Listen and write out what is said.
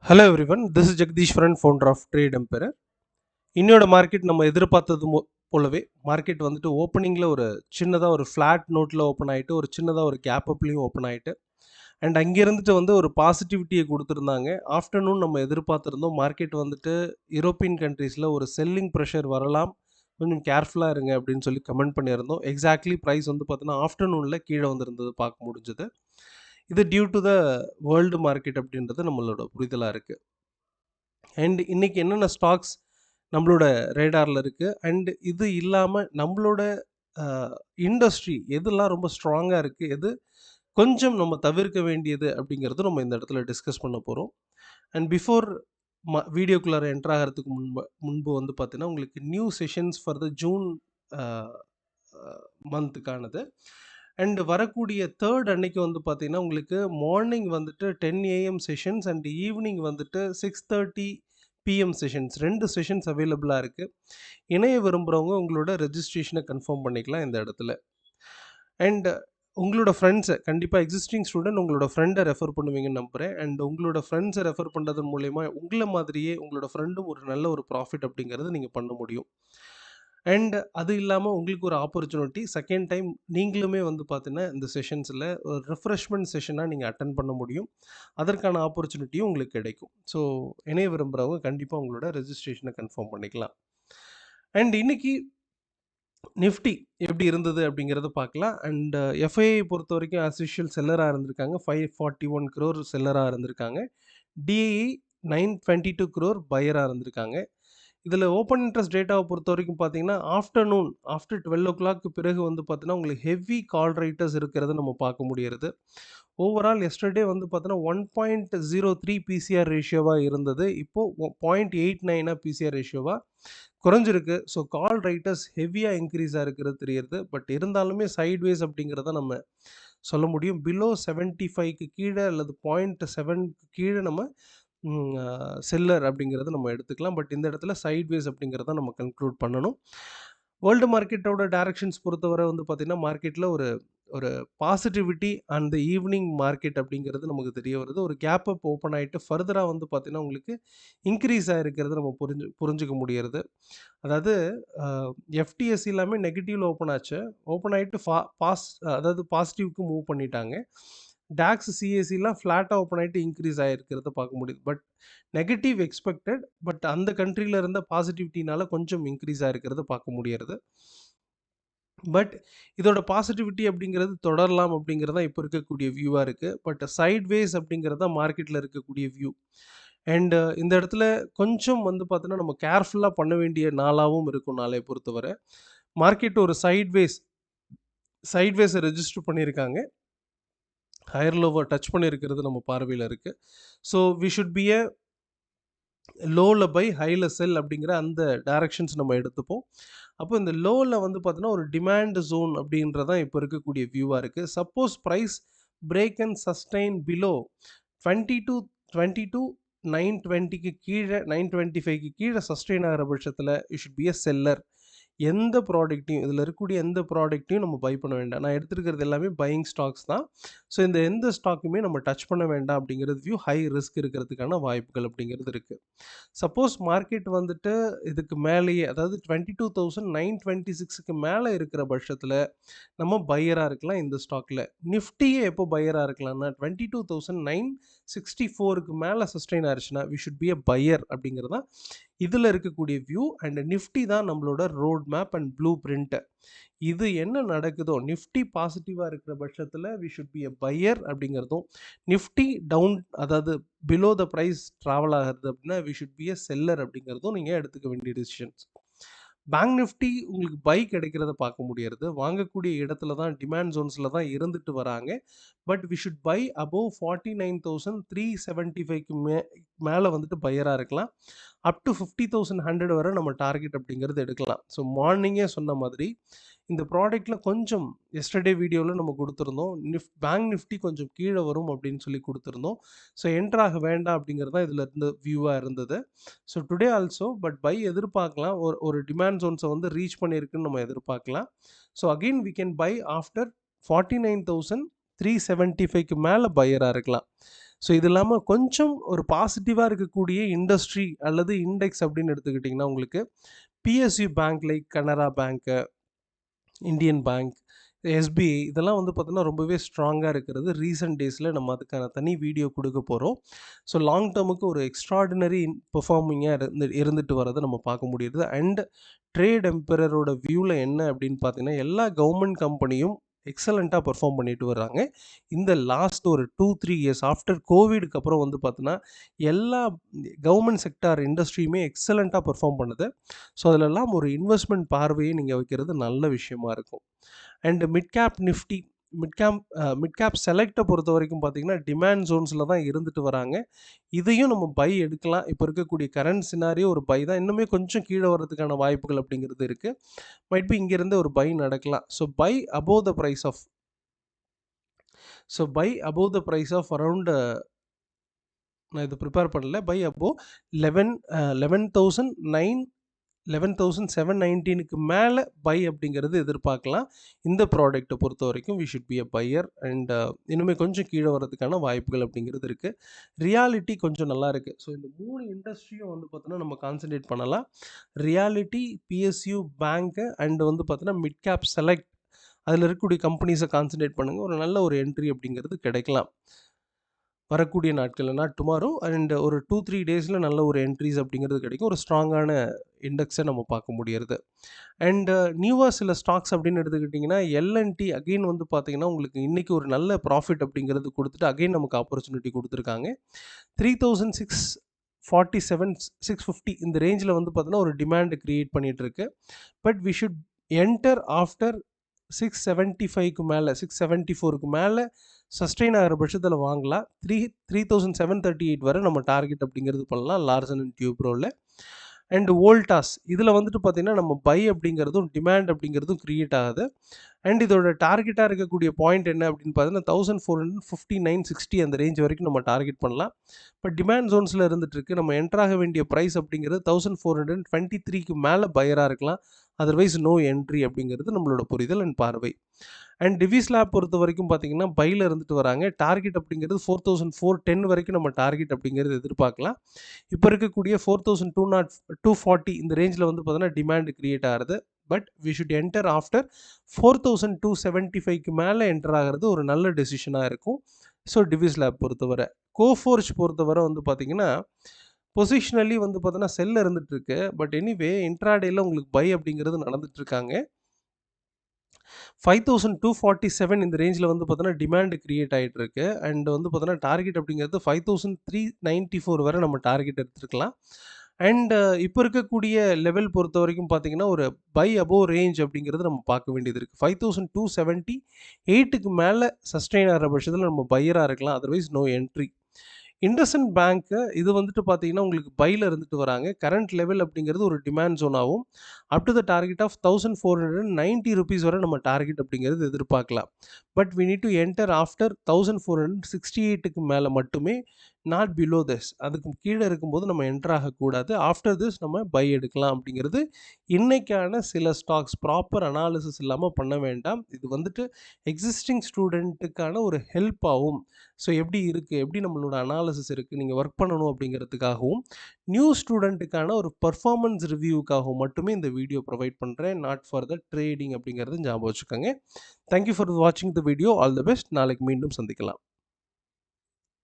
Hello everyone, this is Jagadeeswaran, founder of Trade Emperor. இன்னையோட market நம்ம எதிர்பார்த்தது போலவே மார்க்கெட் வந்துட்டு ஓப்பனிங்கில் ஒரு சின்னதாக ஒரு ஃப்ளாட் நோட்டில் ஓப்பன் ஆகிட்டு ஒரு சின்னதாக ஒரு கேப் அப்லேயும் ஓப்பன் ஆகிட்டு அண்ட் அங்கேருந்துட்டு வந்து ஒரு பாசிட்டிவிட்டியை கொடுத்துருந்தாங்க. ஆஃப்டர்நூன் நம்ம எதிர்பார்த்துருந்தோம் மார்க்கெட் வந்துட்டு யூரோப்பியன் கண்ட்ரீஸில் ஒரு செல்லிங் ப்ரெஷர் வரலாம், கொஞ்சம் கேர்ஃபுல்லாக இருங்க அப்படின்னு சொல்லி கமெண்ட் பண்ணியிருந்தோம். எக்ஸாக்ட்லி ப்ரைஸ் வந்து பார்த்தீங்கன்னா ஆஃப்டர்நூனில் கீழே வந்திருந்தது பார்க்க முடிஞ்சது. இது due to the world market அப்படின்றது நம்மளோட புரிதலாக இருக்குது. அண்ட் இன்னைக்கு என்னென்ன ஸ்டாக்ஸ் நம்மளோட ரேடாரில் இருக்குது அண்ட் இது இல்லாமல் நம்மளோட இண்டஸ்ட்ரி எதெல்லாம் ரொம்ப ஸ்ட்ராங்காக இருக்குது, எது கொஞ்சம் நம்ம தவிர்க்க வேண்டியது அப்படிங்கிறது நம்ம இந்த இடத்துல டிஸ்கஸ் பண்ண போகிறோம். அண்ட் பிஃபோர் வீடியோக்குள்ளார என்டர் ஆகிறதுக்கு முன்பு வந்து பார்த்தீங்கன்னா உங்களுக்கு new sessions for the June மந்த்துக்கானது. அண்ட் வரக்கூடிய தேர்ட் அன்னைக்கு வந்து பார்த்தீங்கன்னா உங்களுக்கு மார்னிங் வந்துட்டு 10 ஏஎம் செஷன்ஸ் அண்ட் ஈவினிங் வந்துட்டு 6:30 பிஎம் செஷன்ஸ், 2 செஷன்ஸ் அவைலபிளாக இருக்குது. இணைய விரும்புகிறவங்க உங்களோட ரெஜிஸ்ட்ரேஷனை கன்ஃபார்ம் பண்ணிக்கலாம் இந்த இடத்துல. அண்ட் உங்களோட ஃப்ரெண்ட்ஸை கண்டிப்பாக எக்ஸிஸ்டிங் ஸ்டூடெண்ட் உங்களோட ஃப்ரெண்டை ரெஃபர் பண்ணுவீங்கன்னு நம்புகிறேன். அண்ட் உங்களோட ஃப்ரெண்ட்ஸை ரெஃபர் பண்ணுறது மூலயமா உங்களை மாதிரியே உங்களோட ஃப்ரெண்டும் ஒரு நல்ல ஒரு ப்ராஃபிட் அப்படிங்கிறது நீங்கள் பண்ண முடியும். அண்ட் அது இல்லாமல் உங்களுக்கு ஒரு ஆப்பர்ச்சுனிட்டி செகண்ட் டைம் நீங்களுமே வந்து பார்த்தீங்கன்னா இந்த செஷன்ஸில் ஒரு ரெஃப்ரெஷ்மெண்ட் செஷனாக நீங்கள் அட்டன் பண்ண முடியும். அதற்கான ஆப்பர்ச்சுனிட்டியும் உங்களுக்கு கிடைக்கும். ஸோ இணைய விரும்புகிறவங்க கண்டிப்பாக உங்களோட ரெஜிஸ்ட்ரேஷனை கன்ஃபார்ம் பண்ணிக்கலாம். அண்ட் இன்னைக்கு நிஃப்டி எப்படி இருந்தது அப்படிங்கிறத பார்க்கலாம். அண்ட் எஃப்ஐஐ பொறுத்த வரைக்கும் ஆஸ் யூஷுவல் செல்லராக இருந்திருக்காங்க. 541 crore செல்லராக இருந்திருக்காங்க. டிஐஇ 922 crore பையராக இருந்திருக்காங்க. இதில் ஓப்பன் இன்ட்ரெஸ்ட் டேட்டாவை பொறுத்த வரைக்கும் பார்த்தீங்கன்னா ஆஃப்டர்நூன் ஆஃப்டர் 12 o'clock பிறகு வந்து பார்த்தீங்கன்னா உங்களுக்கு ஹெவி கால் ரைட்டர்ஸ் இருக்கிறத நம்ம பார்க்க முடிகிறது. ஓவரால் எஸ்டர்டே வந்து பார்த்தீங்கன்னா 1.03 பிசிஆர் ரேஷியோவாக இருந்தது. இப்போது 0.89 பிசிஆர் ரேஷியோவாக குறைஞ்சிருக்கு. ஸோ கால் ரைட்டர்ஸ் ஹெவியாக இன்க்ரீஸாக இருக்கிறது தெரியுது. பட் இருந்தாலுமே சைட்வேஸ் அப்படிங்கிறத நம்ம சொல்ல முடியும். பிலோ 75க்கு கீழே அல்லது 0.7க்கு கீழே நம்ம செல்லர் அப்படிங்கிறத நம்ம எடுத்துக்கலாம். பட் இந்த இடத்துல சைட்வேஸ் அப்படிங்கிறத நம்ம கன்க்ளூட் பண்ணணும். வேர்ல்டு மார்க்கெட்டோட டைரக்ஷன்ஸ் பொறுத்தவரை வந்து பார்த்திங்கன்னா மார்க்கெட்டில் ஒரு ஒரு பாசிட்டிவிட்டி அந்த ஈவினிங் மார்க்கெட் அப்படிங்கிறது நமக்கு தெரிய வருது. ஒரு கேப் அப் ஓப்பன் ஆகிட்டு ஃபர்தராக வந்து பார்த்திங்கன்னா உங்களுக்கு இன்க்ரீஸ் ஆகிருக்கிறது நம்ம புரிஞ்சுக்க முடியறது. அதாவது எஃப்டிஎஸ் எல்லாமே நெகட்டிவில் ஓப்பன் ஆச்சு. ஓப்பன் ஆகிட்டு அதாவது பாசிட்டிவ்க்கு மூவ் பண்ணிட்டாங்க. டாக்ஸ் சிஎஸ்சிலாம் ஃப்ளாட்டாக ஓப்பன் ஆகிட்டு இன்க்ரீஸ் ஆகிருக்கிறத பார்க்க முடியுது. பட் நெகட்டிவ் எக்ஸ்பெக்டட், பட் அந்த கண்ட்ரியில் இருந்த பாசிட்டிவிட்டினால கொஞ்சம் இன்க்ரீஸ் ஆகிருக்கிறத பார்க்க முடியறது. பட் இதோட பாசிட்டிவிட்டி அப்படிங்கிறது தொடரலாம் அப்படிங்கிறது தான் இப்போ இருக்கக்கூடிய வியூவாக இருக்குது. பட் சைட்வேஸ் அப்படிங்கிறது தான் மார்க்கெட்டில் இருக்கக்கூடிய வியூ. அண்டு இந்த இடத்துல கொஞ்சம் வந்து பார்த்தோன்னா நம்ம கேர்ஃபுல்லாக பண்ண வேண்டிய நாளாகவும் இருக்கும் நாளை பொறுத்தவரை. மார்க்கெட் ஒரு சைட்வேஸை ரெஜிஸ்டர் பண்ணியிருக்காங்க. ஹையர் லோவை டச் பண்ணியிருக்கிறது நம்ம பார்வையில் இருக்குது. So we should be a லோவில் பை ஹையில் செல் அப்படிங்கிற அந்த டைரக்ஷன்ஸ் நம்ம எடுத்துப்போம். அப்போ இந்த லோவில் வந்து பார்த்தீங்கன்னா ஒரு டிமாண்ட் ஜோன் அப்படின்றதான் இப்போ இருக்கக்கூடிய வியூவாக இருக்குது. Suppose price break and sustain below 22 920க்கு கீழே 925க்கு கீழே சஸ்டெயின் ஆகிற பட்சத்தில் you should be a seller. எந்த ப்ராடக்ட்டையும் இதில் இருக்கக்கூடிய எந்த ப்ராடக்ட்டையும் நம்ம பை பண்ண வேண்டாம். நான் எடுத்துருக்கிறது எல்லாமே பையிங் ஸ்டாக்ஸ் தான். ஸோ இந்த எந்த ஸ்டாக்குமே நம்ம டச் பண்ண வேண்டாம் அப்படிங்கிறது வியூ. ஹை ரிஸ்க் இருக்கிறதுக்கான வாய்ப்புகள் அப்படிங்கிறது இருக்குது. சப்போஸ் மார்க்கெட் வந்துட்டு இதுக்கு மேலேயே அதாவது 22,926க்கு மேலே இருக்கிற பட்சத்தில் நம்ம பையராக இருக்கலாம் இந்த ஸ்டாக்கில். நிஃப்டியே எப்போ பையராக இருக்கலாம்னா 22,964க்கு மேலே சஸ்டெயின் ஆயிடுச்சுன்னா we should be a buyer அப்படிங்கிறது தான் இதில் இருக்கக்கூடிய வியூ. அண்ட் நிஃப்டி தான் நம்மளோட road map and blueprint. இது என்ன நடக்குதோ நிஃப்டி பாசிட்டிவாக இருக்கிற பட்சத்தில் we should be a buyer அப்படிங்கிறதும், நிஃப்டி டவுன் அதாவது பிலோ த ப்ரைஸ் ட்ராவல் ஆகிறது அப்படின்னா we should be a seller அப்படிங்கிறதும் நீங்கள் எடுத்துக்க வேண்டிய டிசிஷன்ஸ். பேங்க் நிஃப்டி உங்களுக்கு பை கிடைக்கிறத பார்க்க முடியாது. வாங்கக்கூடிய இடத்துல தான் டிமாண்ட் ஜோன்ஸில் தான் இருந்துட்டு வராங்க. But we should buy above 49,375க்கு மேலே வந்துட்டு பையராக இருக்கலாம். அப் டு 50,100 வரை நம்ம டார்கெட் அப்படிங்கிறது எடுக்கலாம். ஸோ மார்னிங்கே சொன்ன மாதிரி இந்த ப்ராடக்ட்டில் கொஞ்சம் எஸ்டர்டே வீடியோவில் நம்ம கொடுத்துருந்தோம். பேங்க் நிஃப்டி கொஞ்சம் கீழே வரும் அப்படின்னு சொல்லி கொடுத்துருந்தோம். ஸோ என்ட்ராக வேண்டாம் அப்படிங்கிறது தான் இதில் இருந்த வியூவாக இருந்தது. So today also but buy எதிர்பார்க்கலாம். ஒரு டிமாண்ட் ஜோன்ஸை வந்து ரீச் பண்ணியிருக்குன்னு நம்ம எதிர்பார்க்கலாம். So again we can buy after 49,375க்கு மேலே பையராக இருக்கலாம். ஸோ இது இல்லாம கொஞ்சம் ஒரு பாசிட்டிவா இருக்கக்கூடிய இண்டஸ்ட்ரி அல்லது இண்டெக்ஸ் அப்படின்னு எடுத்துக்கிட்டிங்கன்னா, உங்களுக்கு PSU bank like Canara bank, Indian bank, SBI இதெல்லாம் வந்து பார்த்தீங்கன்னா, ரொம்பவே ஸ்ட்ராங்கா இருக்கிறது. ரீசென்ட் டேஸில நம்ம அதுக்கான தனி வீடியோ குடுக்க போறோம். ஸோ லாங் டர்முக்கு ஒரு எக்ஸ்ட்ரார்டினரி பெர்ஃபார்மிங்கா இருந்துட்டு வரத நம்ம பார்க்க முடியுது. அண்ட் ட்ரேட் எம்பரரோட வியூல என்ன அப்படின்னு பார்த்தீங்கன்னா, எல்லா கவர்மெண்ட் கம்பெனியும் எக்ஸலென்ட்டா பெர்ஃபார்ம் பண்ணிட்டு வர்றாங்க. இந்த லாஸ்ட் ஒரு 2, 3 இயர்ஸ் ஆஃப்டர் கோவிட்க்கு அப்புறம் வந்து பார்த்தீங்கன்னா, எல்லா கவர்மெண்ட் செக்டார் இண்டஸ்ட்ரியுமே எக்ஸலென்ட்டா பெர்ஃபார்ம் பண்ணுது. ஸோ அதிலெல்லாம் ஒரு இன்வெஸ்ட்மெண்ட் பார்வையை நீங்க வைக்கிறது நல்ல விஷயமா இருக்கும். And mid cap Nifty, mid cap செலக்ட்ட பொறுத்தவரைக்கும் பார்த்தீங்கன்னா, டிமாண்ட் ஜோன்ஸ்ல தான் இருந்துட்டு வராங்க. இதையும் நம்ம பை எடுக்கலாம். இப்போ இருக்கக்கூடிய கரண்ட் சினாரியோ ஒரு பை தான். இன்னுமே கொஞ்சம் கீழ வரதுக்கான வாய்ப்புகள் அப்படிங்கிறது இருக்கு. மைட் பி இங்கேருந்து ஒரு பை நடக்கலாம். So buy above the price of around நான் இது ப்ரிப்பேர் பண்ணல. பை அபோவ் 11,719க்கு மேல பை அப்படிங்கிறது எதிர்பார்க்கலாம். இந்த ப்ராடக்ட்ட பொறுத்தவரைக்கும் we should be a buyer and இன்னுமே கொஞ்சம் கீழ வரதுக்கான வாய்ப்புகள் அப்படிங்கிறது இருக்கு. ரியாலிட்டி கொஞ்சம் நல்லா இருக்கு. ஸோ இந்த 3 இண்டஸ்ட்ரியும் வந்து பார்த்தீங்கன்னா, நம்ம கான்சன்ட்ரேட் பண்ணலாம். ரியாலிட்டி, பிஎஸ்யூ பேங்க் அண்ட் வந்து பார்த்தீங்கன்னா, மிட் கேப் செலக்ட் அதில இருக்கக்கூடிய கம்பெனிஸ கான்சன்ட்ரேட் பண்ணுங்க. ஒரு நல்ல ஒரு என்ட்ரி அப்படிங்கிறது கிடைக்கலாம். வரக்கூடிய நாட்கள்ல நாட் டுமாரோ அண்ட் ஒரு 2, 3 டேஸ்ல நல்ல ஒரு என்ட்ரீஸ் அப்படிங்கிறது கிடைக்கும். ஒரு ஸ்ட்ராங்கான இண்டெக்ஸை நம்ம பார்க்க முடியறது. அண்ட் நியூவா சில ஸ்டாக்ஸ் அப்படின்னு எடுத்துக்கிட்டிங்கன்னா, எல்&டி அகைன் வந்து பார்த்தீங்கன்னா, உங்களுக்கு இன்னைக்கு ஒரு நல்ல ப்ராஃபிட் அப்படிங்கிறது குடுத்துட்டு, அகைன் நமக்கு ஆப்பர்ச்சுனிட்டி குடுத்துருக்காங்க. 3647, 650 இந்த ரேஞ்சில வந்து பார்த்தீங்கன்னா, ஒரு டிமாண்ட் கிரியேட் பண்ணிட்டு இருக்கு. But we should enter after 675க்கு மேல, 674க்கு மேல சஸ்டெயின் ஆகிற பட்சத்தில் வாங்கலாம். 3738 வரை நம்ம டார்கெட் அப்படிங்கிறது பண்ணலாம் லார்சன் அண்ட் டியூப்ரோவில். அண்ட் வோல்டாஸ் இதில் வந்துட்டு பார்த்தீங்கன்னா, நம்ம பை அப்படிங்கிறதும் டிமாண்ட் அப்படிங்கிறதும் கிரியேட் ஆகுது. அண்ட் இதோட டார்கெட்டாக இருக்கக்கூடிய பாயிண்ட் என்ன அப்படின்னு பார்த்தீங்கன்னா, 1459.60 அந்த ரேஞ்ச் வரைக்கும் நம்ம டார்கெட் பண்ணலாம். பட் டிமாண்ட் ஜோன்ஸில் இருந்துட்டு இருக்கு. நம்ம என்டர் ஆக வேண்டிய ப்ரைஸ் அப்படிங்கிறது 1423க்கு மேலே பையராக இருக்கலாம். அதர்வைஸ் நோ என்ட்ரி அப்படிங்கிறது நம்மளோட புரிதல் அண்ட் பார்வை. அண்ட் டிவி ஸ்லாப் பொறுத்த வரைக்கும் பார்த்தீங்கன்னா, பையில் இருந்துட்டு வராங்க. டார்கெட் அப்படிங்கிறது 4410 வரைக்கும் நம்ம டார்கெட் அப்படிங்கிறது எதிர்பார்க்கலாம். இப்போ இருக்கக்கூடிய 4240 இந்த ரேஞ்சில் வந்து பார்த்தீங்கன்னா, டிமாண்ட் கிரியேட் ஆகிறது. But we should enter after 4275க்கு மேலே என்டர் ஆகிறது ஒரு நல்ல டெசிஷனாக இருக்கும். ஸோ டிவி ஸ்லாப் பொறுத்தவரை. கோஃபோர்ஜ் பொறுத்தவரை வந்து பார்த்தீங்கன்னா, பொசிஷனலி வந்து பார்த்தீங்கன்னா செல்ல இருந்துட்டு இருக்கு. பட் எனிவே இன்ட்ராடேல உங்களுக்கு பை அப்படிங்கிறது நடந்துட்டு இருக்காங்க. 5247 இந்த ரேஞ்சில் வந்து பார்த்தீங்கன்னா, டிமாண்ட் கிரியேட் ஆயிட்டு இருக்கு. அண்ட் வந்து பார்த்தீங்கன்னா, டார்கெட் அப்படிங்கிறது 5394 வரை நம்ம டார்கெட் எடுத்துருக்கலாம். அண்ட் இப்போ இருக்கக்கூடிய லெவல் பொறுத்த வரைக்கும் பார்த்தீங்கன்னா, ஒரு பை அபோவ் ரேஞ்ச் அப்படிங்கிறது நம்ம பார்க்க வேண்டியது இருக்கு. 5278க்கு மேல சஸ்டெயின் ஆகிற பட்சத்தில் நம்ம பையரா இருக்கலாம். Otherwise no entry. IndusInd bank இது வந்துட்டு பார்த்தீங்கன்னா, உங்களுக்கு பைல இருந்துட்டு வராங்க. கரண்ட் லெவல் அப்படிங்கிறது ஒரு டிமாண்ட் ஜோனாவும், up to the target of ₹1490 வரை நம்ம டார்கெட் அப்படிங்கிறது எதிர்பார்க்கலாம். But we need to enter after 1468க்கு மேல மட்டுமே, நாட் பிலோ திஸ். அதுக்கு கீழ இருக்கும்போது நம்ம என்டர் ஆகக்கூடாது. ஆஃப்டர் திஸ் நம்ம பை எடுக்கலாம் அப்படிங்கிறது இன்னைக்கான சில ஸ்டாக்ஸ். ப்ராப்பர் அனாலிசிஸ் இல்லாம பண்ண வேண்டாம். இது வந்துட்டு எக்ஸிஸ்டிங் ஸ்டூடெண்ட்டுக்கான ஒரு ஹெல்ப் ஆகும். ஸோ எப்படி இருக்கு? எப்படி நம்மளோட அனாலிசிஸ் இருக்கு? நீங்க வொர்க் பண்ணணும் அப்படிங்கிறதுக்காகவும், நியூ ஸ்டூடெண்ட்டுக்கான ஒரு பெர்ஃபார்மன்ஸ் ரிவ்யூக்காகவும் மட்டுமே இந்த வீடியோ ப்ரொவைட் பண்றேன். நாட் ஃபார் த ட்ரேடிங் அப்படிங்கிறது ஞாபகம் வச்சுக்கோங்க. தேங்க் யூ ஃபார் வாட்சிங் the video. All the best. நாளைக்கு மீண்டும் சந்திக்கலாம்.